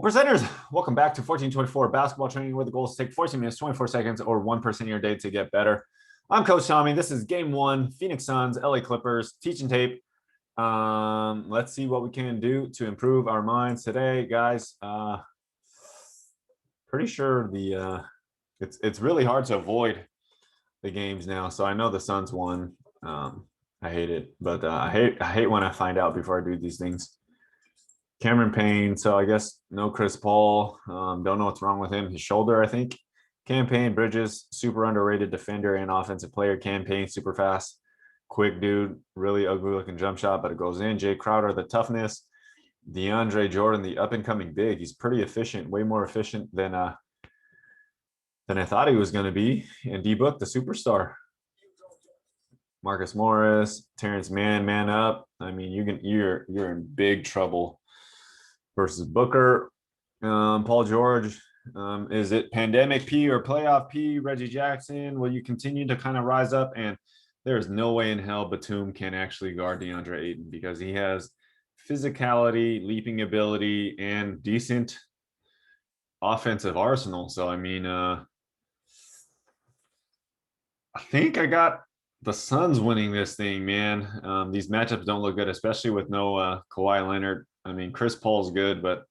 Well, presenters, welcome back to 1424 basketball training, where the goal is to take 14 minutes, 24 seconds, or 1% of your day to get better. I'm Coach Tommy. This is game one, Phoenix Suns, LA Clippers, teaching tape. Let's see what we can do to improve our minds today, guys. Pretty sure it's really hard to avoid the games now. So I know the Suns won. I hate it, but I hate when I find out before I do these things. Cameron Payne, so I guess no Chris Paul. Don't know what's wrong with him. His shoulder, I think. Cam Payne, Bridges, super underrated defender and offensive player. Cam Payne, super fast, quick dude, really ugly looking jump shot, but it goes in. Jay Crowder, the toughness. DeAndre Jordan, the up and coming big. He's pretty efficient, way more efficient than I thought he was going to be. And D Book, the superstar. Marcus Morris, Terrence Mann, man up. I mean, you're in big trouble versus Booker. Paul George, is it pandemic P or playoff P? Reggie Jackson, will you continue to kind of rise up? And there's no way in hell Batum can actually guard DeAndre Ayton because he has physicality, leaping ability, and decent offensive arsenal. So, I mean, I think I got the Suns winning this thing, man. These matchups don't look good, especially with no Kawhi Leonard. I mean, Chris Paul's good, but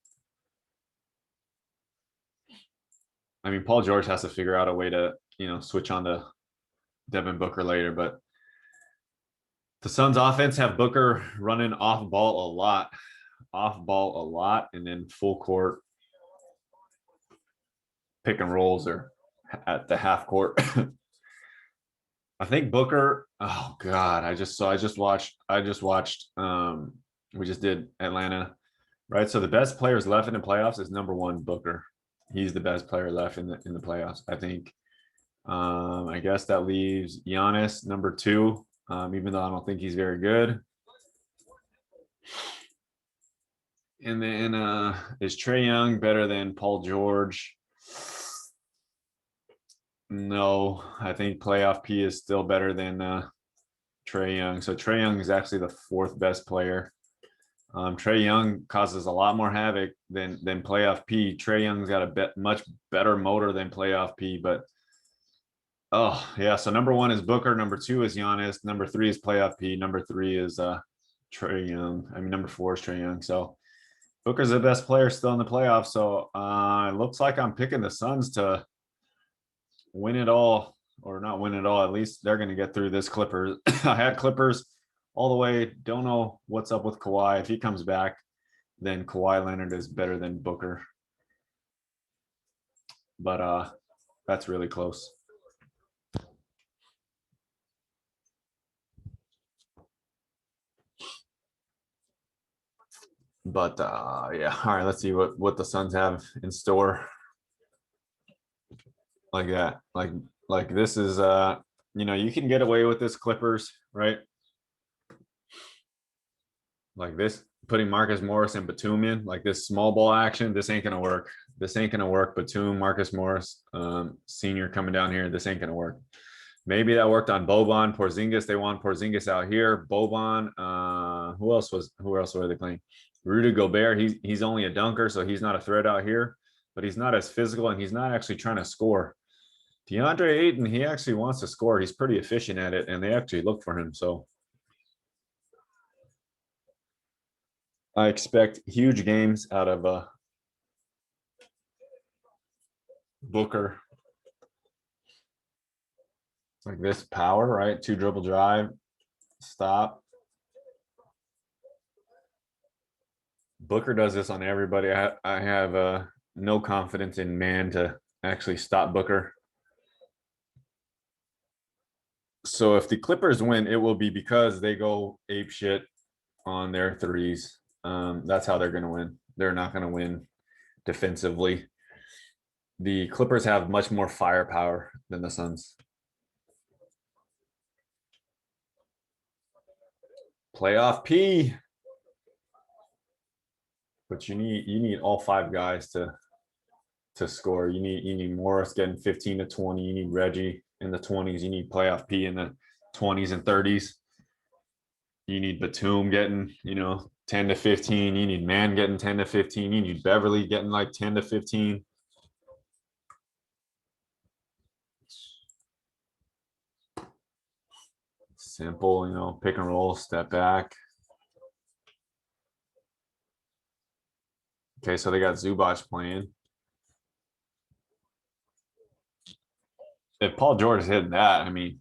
I mean, Paul George has to figure out a way to, switch on to Devin Booker later. But the Suns offense have Booker running off ball a lot, and then full court pick and rolls or at the half court. I think Booker, oh God, I just watched we just did Atlanta, right? So the best players left in the playoffs is number one, Booker. He's the best player left in the playoffs, I think. I guess that leaves Giannis number two, even though I don't think he's very good. And then is Trae Young better than Paul George? No, I think playoff P is still better than Trae Young. So Trae Young is actually the fourth best player. Trae Young causes a lot more havoc than playoff P. Trae Young's got a much better motor than playoff P. But oh yeah, so number one is Booker, number two is Giannis, number three is playoff P, number three is Trae Young. I mean, number four is Trae Young. So Booker's the best player still in the playoffs. So it looks like I'm picking the Suns to win it all, or not win it all. At least they're going to get through this Clippers. I had Clippers all the way. Don't know what's up with Kawhi. If he comes back, then Kawhi Leonard is better than Booker. But that's really close. But yeah, all right, let's see what the Suns have in store. Like that. Like this is you can get away with this Clippers, right? Like this, putting Marcus Morris and Batum in, like this small ball action, this ain't gonna work. This ain't gonna work. Batum, Marcus Morris, senior coming down here, this ain't gonna work. Maybe that worked on Boban, Porzingis. They want Porzingis out here. Boban, who else were they playing? Rudy Gobert, he's only a dunker, so he's not a threat out here, but he's not as physical and he's not actually trying to score. DeAndre Ayton, he actually wants to score. He's pretty efficient at it, and they actually look for him. So I expect huge games out of Booker. Like this power, right? 2 dribble drive, stop. Booker does this on everybody. I have no confidence in man to actually stop Booker. So if the Clippers win, it will be because they go ape shit on their threes. That's how they're going to win. They're not going to win defensively. The Clippers have much more firepower than the Suns. Playoff P. But you need all 5 guys to score. You need Morris getting 15 to 20. You need Reggie in the 20s. You need playoff P in the 20s and 30s. You need Batum getting, 10 to 15. You need Man getting 10 to 15. You need Beverly getting like 10 to 15. Simple, you know, pick and roll, step back. Okay, so they got Zubac playing. If Paul George is hitting that, I mean,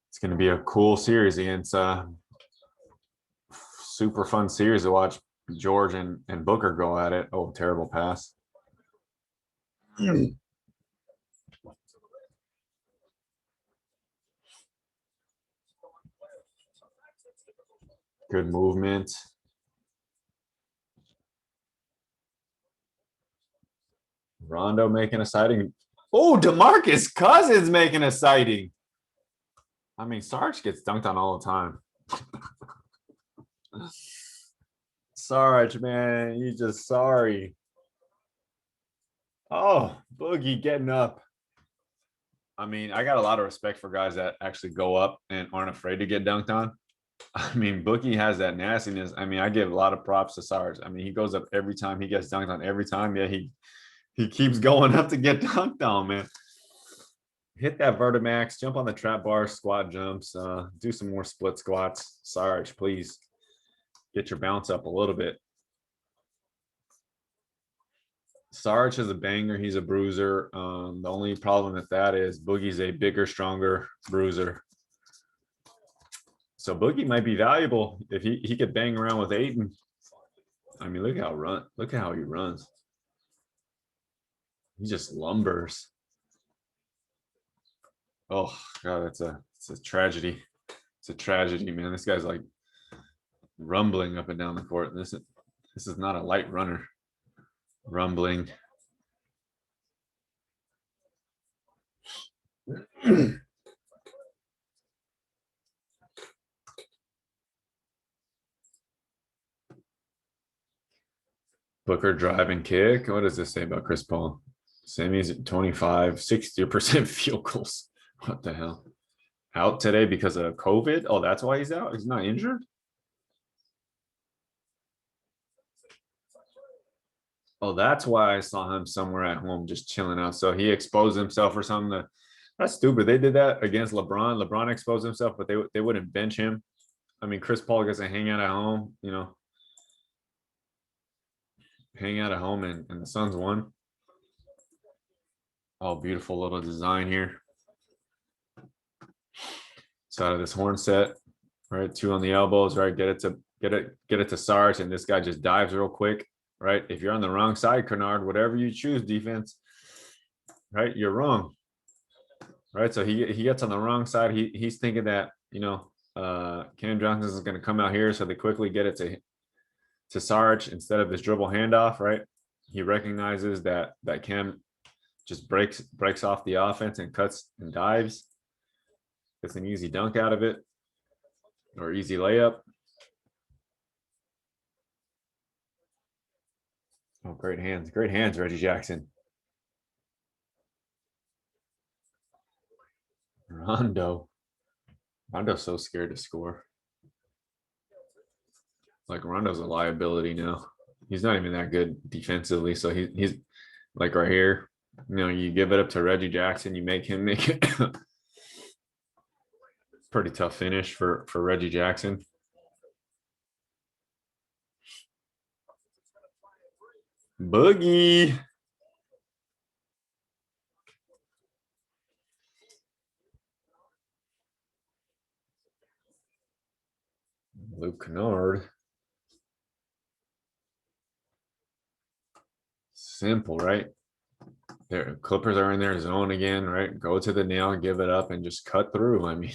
it's going to be a cool series against super fun series to watch George and Booker go at it. Oh, terrible pass. Good movement. Rondo making a sighting. Oh, DeMarcus Cousins making a sighting. I mean, Sarge gets dunked on all the time. Sarge, man, you just sorry. Oh, Boogie getting up. I mean, I got a lot of respect for guys that actually go up and aren't afraid to get dunked on. I mean, Boogie has that nastiness. I mean, I give a lot of props to Sarge. I mean, he goes up every time. He gets dunked on every time. Yeah, he keeps going up to get dunked on, man. Hit that Vertimax, jump on the trap bar, squat jumps, do some more split squats. Sarge, please get your bounce up a little bit. Sarge is a banger. He's a bruiser. The only problem with that is Boogie's a bigger, stronger bruiser. So Boogie might be valuable if he could bang around with Ayton. I mean, look at how he runs. He just lumbers. Oh God, it's a tragedy. It's a tragedy, man. This guy's like rumbling up and down the court. This is not a light runner. Rumbling. Booker drive and kick. What does this say about Chris Paul? Sammy's at 25, 60% field goals. What the hell? Out today because of COVID? Oh, that's why he's out? He's not injured? Oh, that's why I saw him somewhere at home just chilling out. So he exposed himself or something. That's stupid. They did that against LeBron. LeBron exposed himself, but they wouldn't bench him. I mean, Chris Paul gets to hang out at home, you know, hang out at home, and the Suns won. Oh, beautiful little design here. It's out of this horn set, right? 2 on the elbows, right? Get it to Sarge, and this guy just dives real quick, right? If you're on the wrong side, Kennard, whatever you choose, defense, right? You're wrong, right? So he gets on the wrong side. He's thinking that, you know, Cam Johnson is going to come out here, so they quickly get it to Sarge instead of this dribble handoff, right? He recognizes that Cam just breaks off the offense and cuts and dives. Gets an easy dunk out of it or easy layup. Oh, great hands, Reggie Jackson. Rondo's so scared to score. Like Rondo's a liability now. He's not even that good defensively, so he's like right here. You know, you give it up to Reggie Jackson, you make him make it. Pretty tough finish for Reggie Jackson. Boogie. Luke Kennard. Simple, right? Their Clippers are in their zone again, right? Go to the nail, give it up, and just cut through. I mean,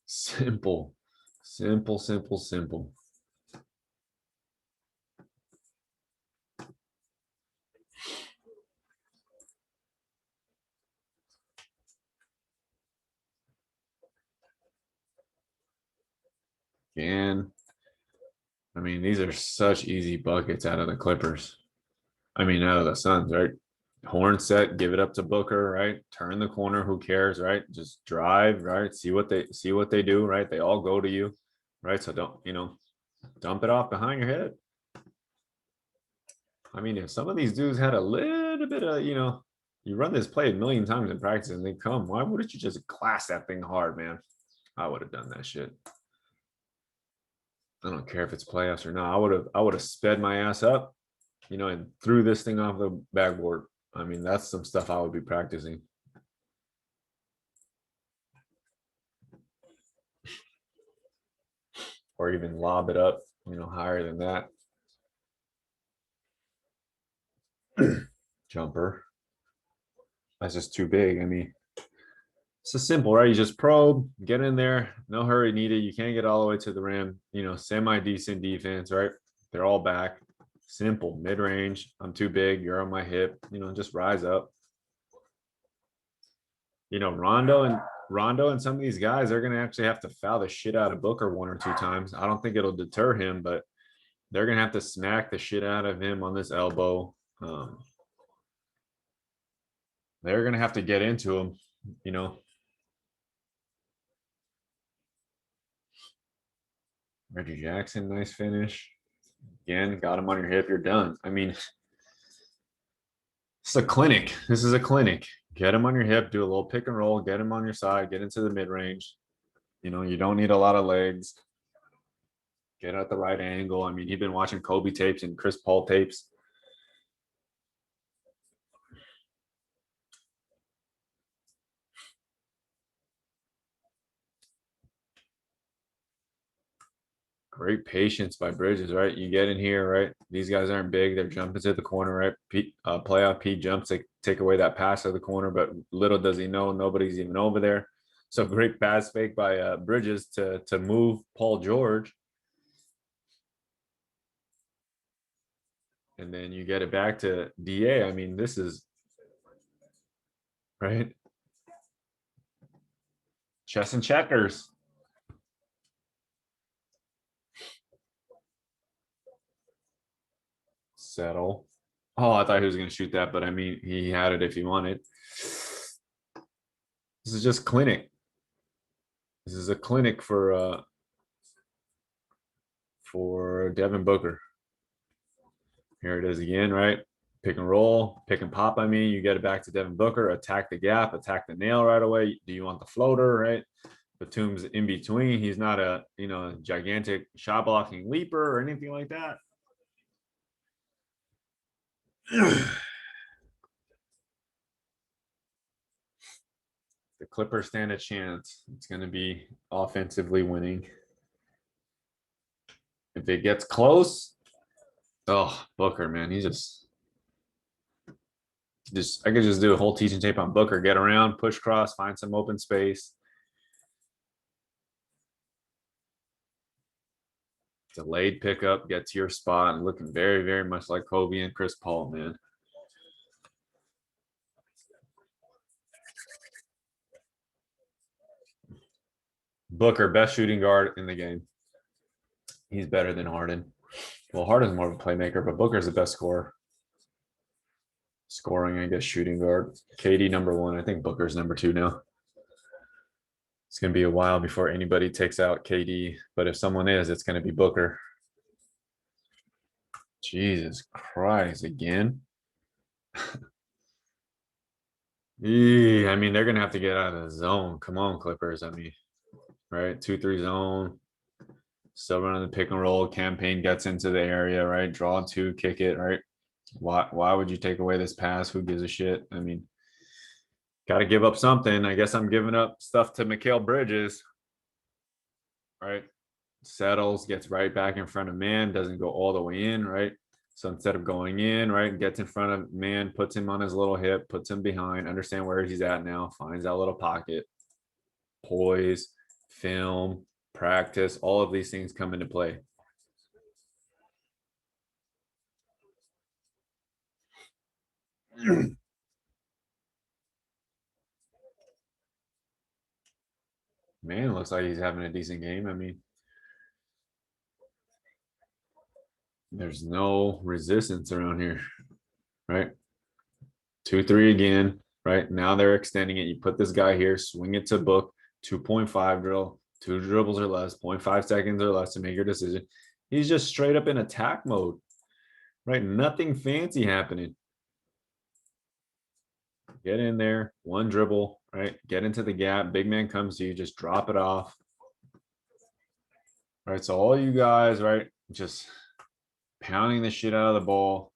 simple. And I mean, these are such easy buckets out of the Clippers. I mean, out of the Suns, right? Horn set, give it up to Booker, right? Turn the corner, who cares, right? Just drive, right? See what they do, right? They all go to you, right? So don't, you know, Dump it off behind your head. I mean, if some of these dudes had a little bit of, you run this play a million times in practice and they come, why wouldn't you just glass that thing hard, man? I would have done that shit. I don't care if it's playoffs or not. I would have sped my ass up, and threw this thing off the backboard. I mean, that's some stuff I would be practicing. Or even lob it up, higher than that. Jumper. That's just too big. I mean, it's just simple, right? You just probe, get in there, no hurry needed. You can't get all the way to the rim. Semi decent defense, right? They're all back. Simple, mid range. I'm too big. You're on my hip. Just rise up. Rondo and some of these guys are going to actually have to foul the shit out of Booker one or two times. I don't think it'll deter him, but they're going to have to smack the shit out of him on this elbow. They're going to have to get into him, Reggie Jackson, nice finish. Again, got him on your hip. You're done. I mean, it's a clinic. This is a clinic. Get him on your hip, do a little pick and roll, get him on your side, get into the mid range. You don't need a lot of legs. Get at the right angle. I mean, he's been watching Kobe tapes and Chris Paul tapes. Great patience by Bridges, right? You get in here, right? These guys aren't big. They're jumping to the corner, right? Playoff Pete jumps to take away that pass of the corner, but little does he know nobody's even over there. So great pass fake by Bridges to move Paul George. And then you get it back to DA. I mean, this is right. Chess and checkers. Settle. Oh, I thought he was going to shoot that, but I mean, he had it if he wanted. This is just clinic. This is a clinic for Devin Booker. Here it is again, right? Pick and roll, pick and pop. I mean, you get it back to Devin Booker, attack the gap, attack the nail right away. Do you want the floater, right? Batum's in between. He's not a gigantic shot blocking leaper or anything like that. The Clippers stand a chance. It's going to be offensively winning. If it gets close, Booker, man, he's just I could just do a whole teaching tape on Booker. Get around, push cross, find some open space. Delayed pickup, get to your spot, and looking very, very much like Kobe and Chris Paul, man. Booker, best shooting guard in the game. He's better than Harden. Well, Harden's more of a playmaker, but Booker's the best scorer. Scoring, I guess, shooting guard. KD number one. I think Booker's number two now. It's going to be a while before anybody takes out KD, but if someone is, it's going to be Booker. Jesus Christ, again. I mean, they're going to have to get out of the zone. Come on, Clippers. I mean, right? 2-3 zone. Still running the pick and roll. Campaign gets into the area, right? Draw two, kick it, right? Why would you take away this pass? Who gives a shit? I mean, got to give up something. I guess I'm giving up stuff to Mikal Bridges, right? Settles, gets right back in front of man, doesn't go all the way in, right? So instead of going in, right, gets in front of man, puts him on his little hip, puts him behind, understand where he's at now, finds that little pocket, poise, film, practice, all of these things come into play. Man, looks like he's having a decent game. I mean, there's no resistance around here, right? 2-3 again, right? Now they're extending it. You put this guy here, swing it to Book, 2.5 drill, 2 dribbles or less, 0.5 seconds or less to make your decision. He's just straight up in attack mode, right? Nothing fancy happening. Get in there, one dribble, right? Get into the gap. Big man comes to you, just drop it off. Right. So all you guys, right, just pounding the shit out of the ball.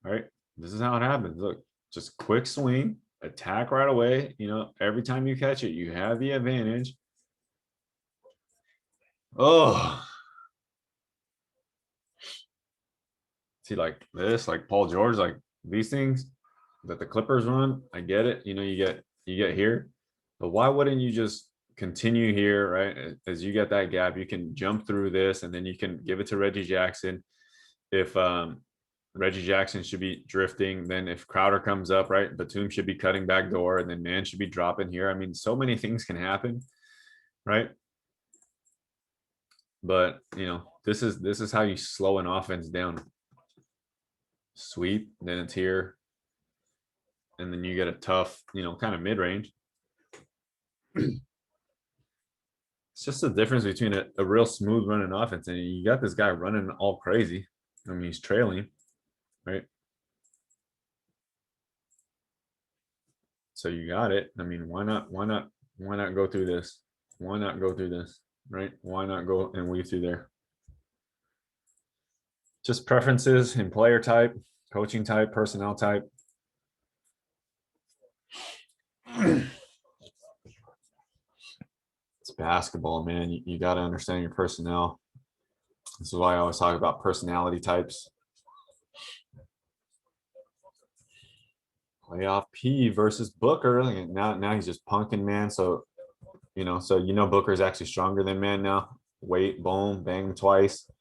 Right. This is how it happens. Look, just quick swing, attack right away. You know, every time you catch it, you have the advantage. Oh, see, like this, like Paul George, like these things that the Clippers run. I get it. You know, you get here, but why wouldn't you just continue here, right? As you get that gap, you can jump through this, and then you can give it to Reggie Jackson. If Reggie Jackson should be drifting, then if Crowder comes up, right, Batum should be cutting back door, and then Man should be dropping here. I mean, so many things can happen, right? But you know, this is how you slow an offense down. Sweep, then it's here, and then you get a tough, you know, kind of mid-range. It's just the difference between a real smooth running offense and you got this guy running all crazy. I mean, he's trailing, right? So you got it. I mean, why not go through this? Why not go through this? Right? Why not go and weave through there? Just preferences in player type, coaching type, personnel type. It's basketball, man. You got to understand your personnel. This is why I always talk about personality types. Playoff P versus Booker. Now he's just punking, man. So Booker's actually stronger than man now. Wait, boom, bang him twice.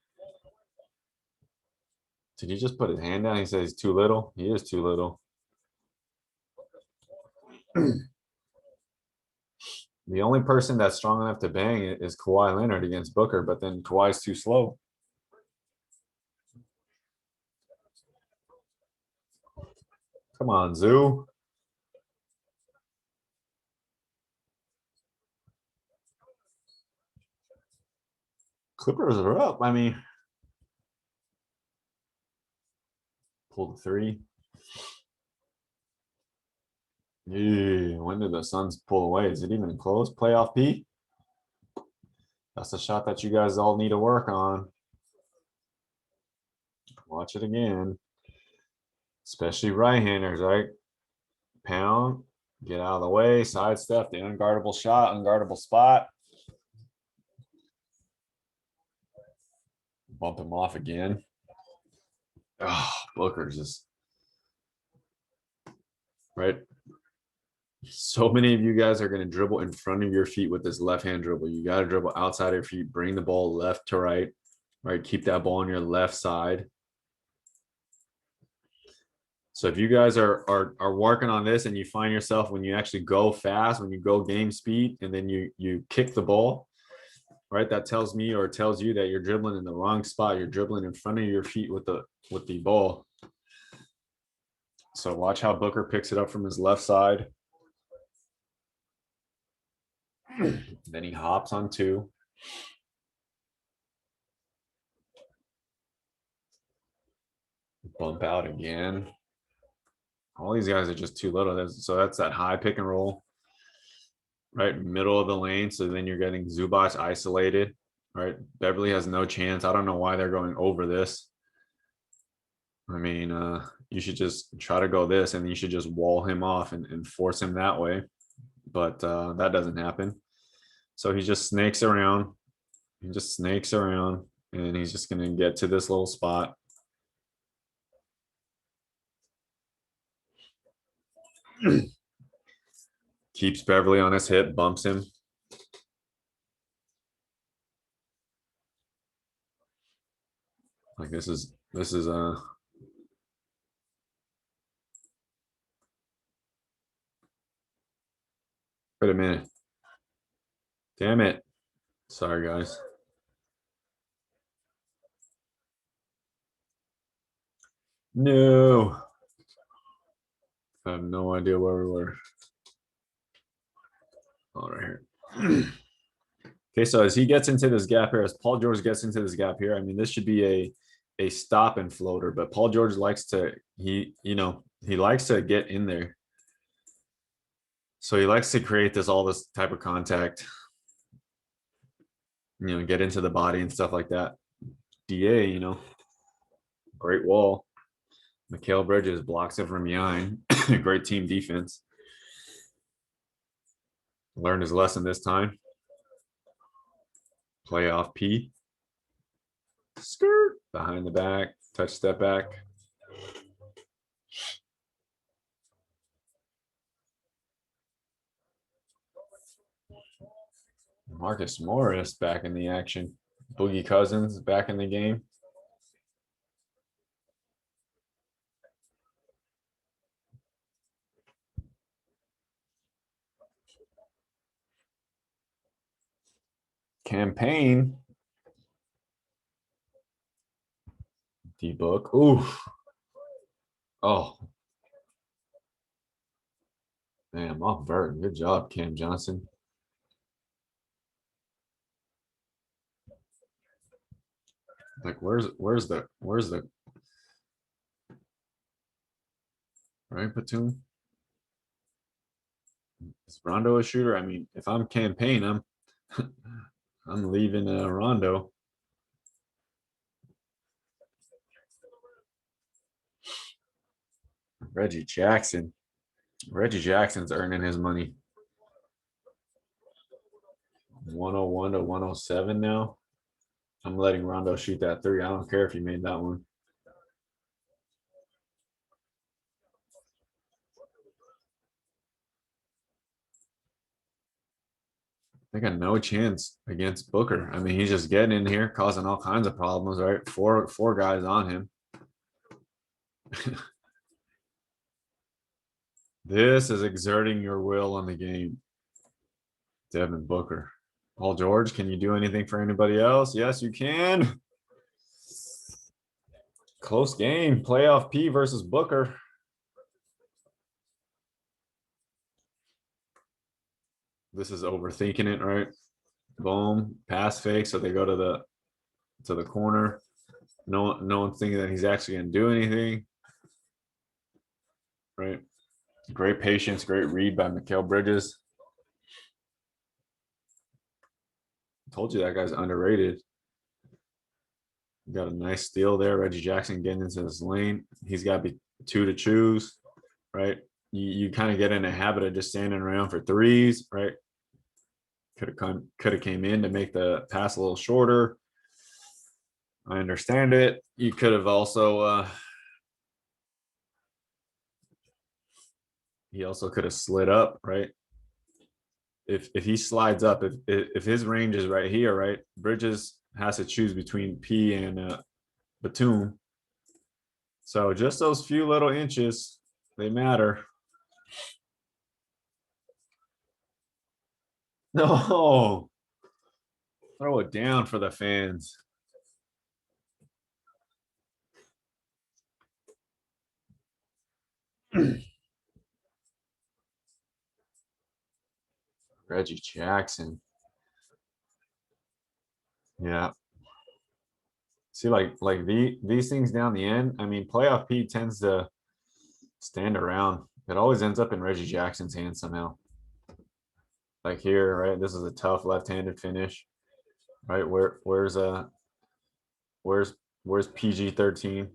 Did he just put his hand down? He says he's too little. He is too little. The only person that's strong enough to bang it is Kawhi Leonard against Booker, but then Kawhi's too slow. Come on, Zoo. Clippers are up. I mean, pull the three. Yeah, when did the Suns pull away? Is it even close? Playoff P? That's the shot that you guys all need to work on. Watch it again. Especially right-handers, right? Pound, get out of the way, sidestep, the unguardable shot, unguardable spot. Bump him off again. Oh, Booker's just right. So many of you guys are going to dribble in front of your feet with this left hand dribble. You got to dribble outside of your feet, bring the ball left to right, right? Keep that ball on your left side. So if you guys are working on this and you find yourself when you actually go fast, when you go game speed, and then you kick the ball, right? That tells me or tells you that you're dribbling in the wrong spot. You're dribbling in front of your feet with the ball. So watch how Booker picks it up from his left side. Then he hops on two. Bump out again. All these guys are just too little. So that's that high pick and roll, right? Middle of the lane. So then you're getting Zubac isolated, right? Beverly has no chance. I don't know why they're going over this. I mean, you should just try to go this and you should just wall him off and force him that way. But that doesn't happen. So he just snakes around. He just snakes around and he's just going to get to this little spot. Keeps Beverly on his hip, bumps him. Like this is wait a minute. Damn it. Sorry, guys. No. I have no idea where we were. All right here. Okay, so as he gets into this gap here, as Paul George gets into this gap here, I mean, this should be a stop and floater, but Paul George likes to he likes to get in there. So he likes to create this type of contact, get into the body and stuff like that. DA, great wall. Mikal Bridges blocks it from behind. Great team defense. Learned his lesson this time. Playoff P. Skirt behind the back. Touch step back. Marcus Morris back in the action. Boogie Cousins back in the game. Campaign. D-Book. Ooh. Oh. Man, off vert. Good job, Cam Johnson. Like, where's the right, Batum? Is Rondo a shooter? I mean, if I'm campaign, I'm I'm leaving Rondo. Reggie Jackson. Reggie Jackson's earning his money. 101 to 107 now. I'm letting Rondo shoot that three. I don't care if he made that one. They got no chance against Booker. I mean, he's just getting in here, causing all kinds of problems, right? Four guys on him. This is exerting your will on the game. Devin Booker. Paul George, can you do anything for anybody else? Yes, you can. Close game. Playoff P versus Booker. This is overthinking it, right? Boom, pass fake. So they go to the corner. No one's thinking that he's actually going to do anything, right? Great patience, great read by Mikal Bridges. Told you that guy's underrated. Got a nice steal there. Reggie Jackson getting into this lane. He's got to be two to choose, right? You kind of get in a habit of just standing around for threes, right? Could have came in to make the pass a little shorter. I understand it. You could have also he also could have slid up, right? If he slides up, if his range is right here, right, Bridges has to choose between P and Batum. So just those few little inches, they matter. No, throw it down for the fans. Reggie Jackson. Yeah. See, like these things down the end. I mean, playoff P tends to stand around. It always ends up in Reggie Jackson's hands somehow. Like here, right? This is a tough left-handed finish, right? Where's where's PG-13?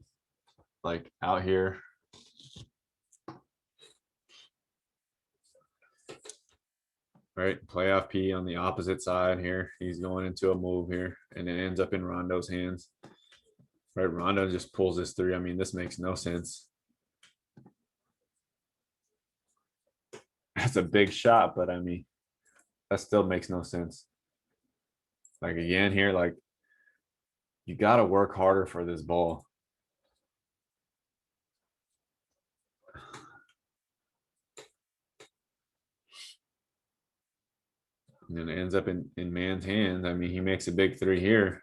Like out here. Right, playoff P on the opposite side here. He's going into a move here, and it ends up in Rondo's hands. Right, Rondo just pulls this three. I mean, this makes no sense. That's a big shot, but I mean, that still makes no sense. Like again here, like you got to work harder for this ball. And then it ends up in man's hands. I mean, he makes a big three here.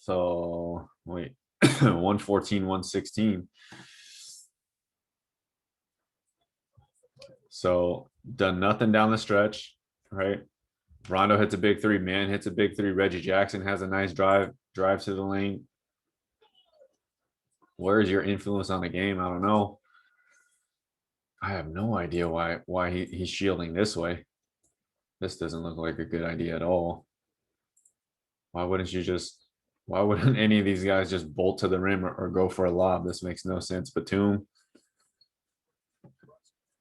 So wait, 114, 116. So done nothing down the stretch, right? Rondo hits a big three. Man hits a big three. Reggie Jackson has a nice drive to the lane. Where is your influence on the game? I don't know. I have no idea why he's shielding this way. This doesn't look like a good idea at all. Why wouldn't you just? Why wouldn't any of these guys just bolt to the rim or go for a lob? This makes no sense. Batum,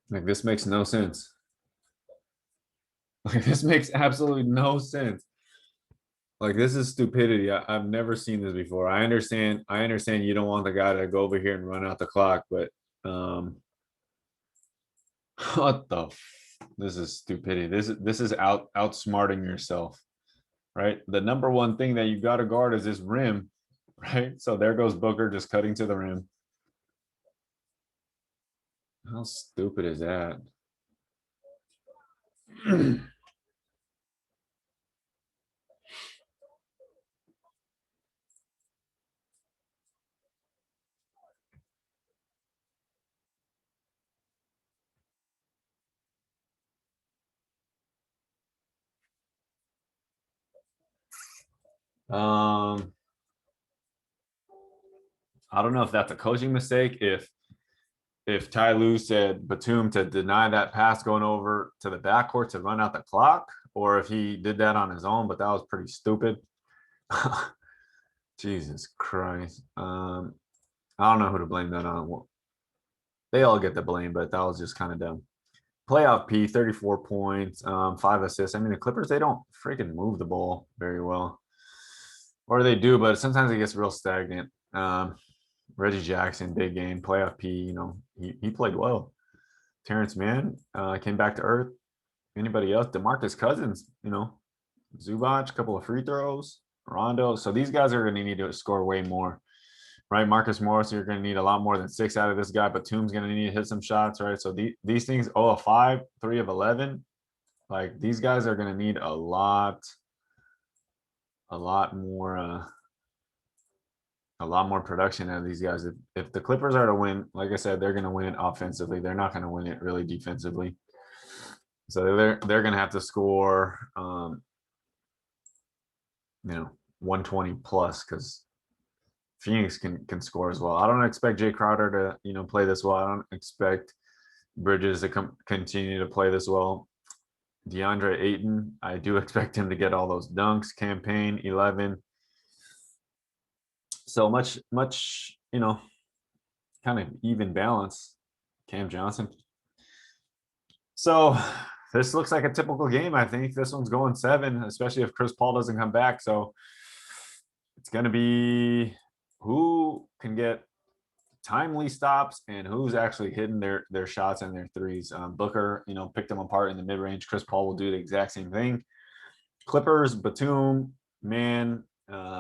like this makes no sense. Like this makes absolutely no sense. Like this is stupidity. I've never seen this before. I understand. I understand you don't want the guy to go over here and run out the clock, but what the? This is stupidity. This is outsmarting yourself, right? The number one thing that you got to guard is this rim, right? So there goes Booker just cutting to the rim. How stupid is that? um, I don't know if that's a coaching mistake. If Ty Lue said Batum to deny that pass going over to the backcourt to run out the clock, or if he did that on his own, but that was pretty stupid. Jesus Christ. I don't know who to blame that on. Well, they all get the blame, but that was just kind of dumb. Playoff P, 34 points, 5 assists. I mean, the Clippers, they don't freaking move the ball very well. Or they do, but sometimes it gets real stagnant. Reggie Jackson, big game, playoff P, he played well. Terrence Mann came back to earth. Anybody else? DeMarcus Cousins, Zubac, a couple of free throws, Rondo. So these guys are going to need to score way more, right? Marcus Morris, you're going to need a lot more than 6 out of this guy. Batum's going to need to hit some shots, right? So these things, 0 of 5, 3 of 11, like these guys are going to need a lot more. A lot more production out of these guys. If the Clippers are to win, like I said, they're going to win it offensively. They're not going to win it really defensively. So they're going to have to score, 120 plus because Phoenix can score as well. I don't expect Jay Crowder to play this well. I don't expect Bridges to continue to play this well. DeAndre Ayton, I do expect him to get all those dunks. Campaign 11. So much, kind of even balance. Cam Johnson. So this looks like a typical game. I think this one's going 7, especially if Chris Paul doesn't come back. So it's going to be who can get timely stops and who's actually hitting their shots and their threes. Booker, picked them apart in the mid range. Chris Paul will do the exact same thing. Clippers, Batum, Man,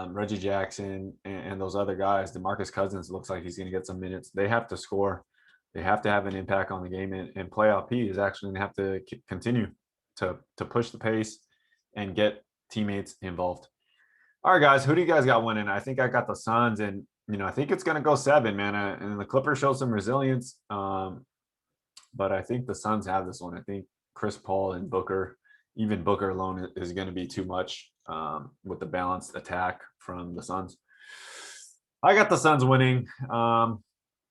Reggie Jackson, and those other guys. DeMarcus Cousins looks like he's going to get some minutes. They have to score. They have to have an impact on the game, and playoff P is actually going to have to continue to push the pace and get teammates involved. All right, guys, who do you guys got winning? I think I got the Suns, and I think it's going to go 7, man. And the Clippers showed some resilience, but I think the Suns have this one. I think Chris Paul and Booker, even Booker alone, is going to be too much with the balanced attack from the Suns. I got the Suns winning.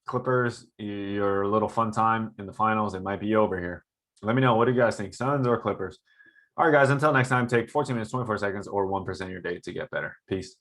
Clippers, your little fun time in the finals. It might be over here. Let me know. What do you guys think, Suns or Clippers? All right, guys, until next time, take 14 minutes, 24 seconds, or 1% of your day to get better. Peace.